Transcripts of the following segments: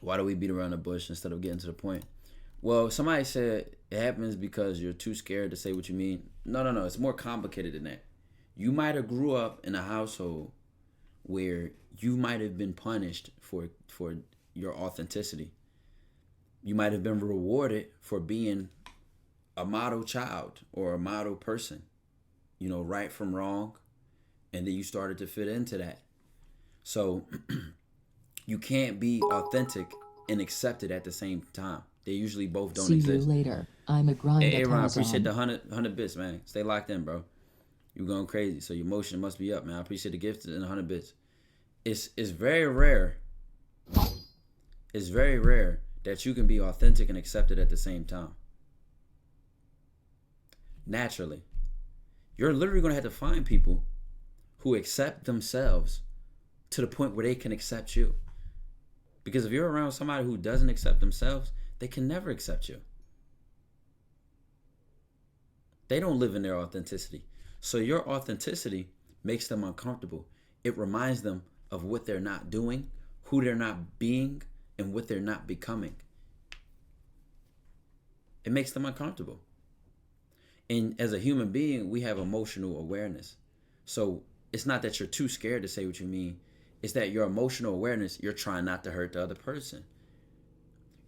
Why do we beat around the bush instead of getting to the point? Well, somebody said it happens because you're too scared to say what you mean. No, no, no. It's more complicated than that. You might have grew up in a household where you might have been punished for your authenticity. You might have been rewarded for being a model child or a model person. Right from wrong, and then you started to fit into that. So you can't be authentic and accepted at the same time. They usually both don't See you exist. later. I'm a grind Hey, at Ron, appreciate the Tarzan. 100 bits, man. Stay locked in, bro. You going crazy, so your motion must be up, man. I appreciate the gift and 100 bits. It's very rare. It's very rare that you can be authentic and accepted at the same time. Naturally, you're literally gonna have to find people who accept themselves to the point where they can accept you. Because if you're around somebody who doesn't accept themselves, they can never accept you. They don't live in their authenticity. So your authenticity makes them uncomfortable. It reminds them of what they're not doing, who they're not being, and what they're not becoming. It makes them uncomfortable. And as a human being, we have emotional awareness. So it's not that you're too scared to say what you mean. It's that your emotional awareness, you're trying not to hurt the other person.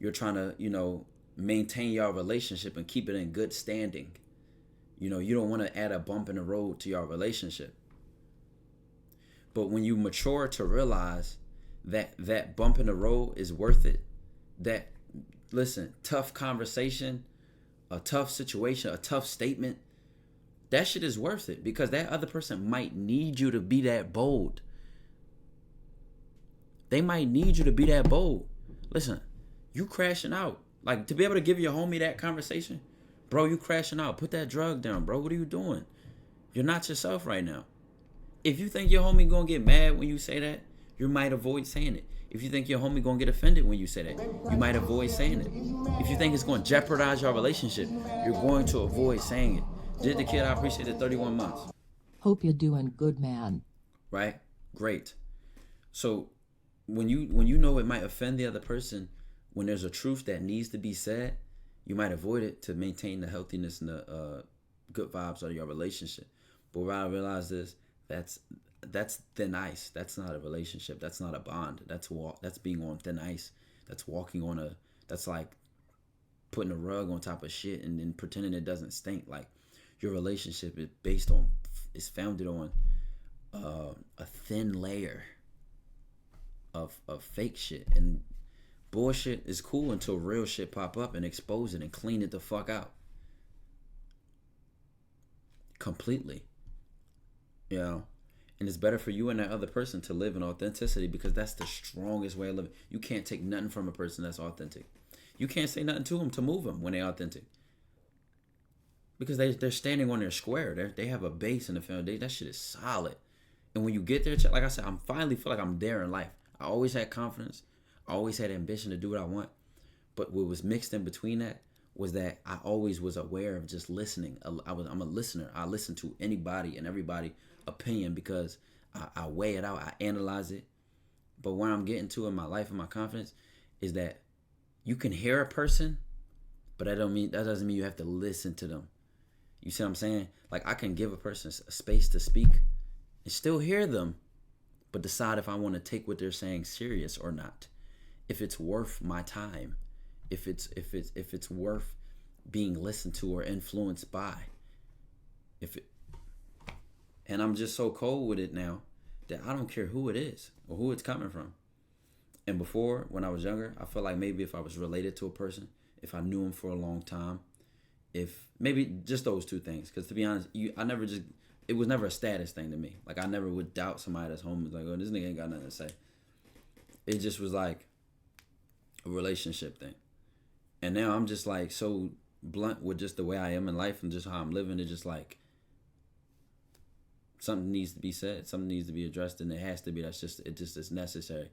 You're trying to, maintain your relationship and keep it in good standing. You don't want to add a bump in the road to your relationship. But when you mature to realize that that bump in the road is worth it, that, listen, tough conversation, a tough situation, a tough statement, that shit is worth it because that other person might need you to be that bold. They might need you to be that bold. Listen, you crashing out. Like, to be able to give your homie that conversation, bro, you crashing out. Put that drug down, bro. What are you doing? You're not yourself right now. If you think your homie gonna get mad when you say that, you might avoid saying it. If you think your homie gonna get offended when you say that, you might avoid saying it. If you think it's gonna jeopardize your relationship, you're going to avoid saying it. Did the kid, I appreciate the 31 months. Hope you're doing good, man. Right? Great. So when you know it might offend the other person, when there's a truth that needs to be said, you might avoid it to maintain the healthiness and the good vibes of your relationship. But what I realize is that's thin ice. That's not a relationship. That's not a bond. That's being on thin ice. That's walking on a. That's like putting a rug on top of shit and then pretending it doesn't stink. Like, your relationship is founded on a thin layer of fake shit, and bullshit is cool until real shit pop up and expose it and clean it the fuck out completely. You know, and it's better for you and that other person to live in authenticity because that's the strongest way of living. You can't take nothing from a person that's authentic. You can't say nothing to them to move them when they're authentic because they're standing on their square. They have a base in the foundation. That shit is solid. And when you get there, like I said, I'm finally feel like I'm there in life. I always had confidence. I always had ambition to do what I want. But what was mixed in between that was that I always was aware of just listening. I'm a listener. I listen to anybody and everybody opinion because I weigh it out. I analyze it. But where I'm getting to in my life and my confidence is that you can hear a person, but that doesn't mean you have to listen to them. You see what I'm saying? Like, I can give a person a space to speak and still hear them, but decide if I want to take what they're saying serious or not. If it's worth my time, if it's worth being listened to or influenced by. If it, and I'm just so cold with it now that I don't care who it is or who it's coming from. And before, when I was younger, I felt like maybe if I was related to a person, if I knew him for a long time, if maybe just those two things. Because to be honest, it was never a status thing to me. Like, I never would doubt somebody that's home. Like, oh, this nigga ain't got nothing to say. It just was like a relationship thing. And now I'm just like so blunt with just the way I am in life and just how I'm living. It's just like something needs to be said. Something needs to be addressed, and it has to be. It just is necessary.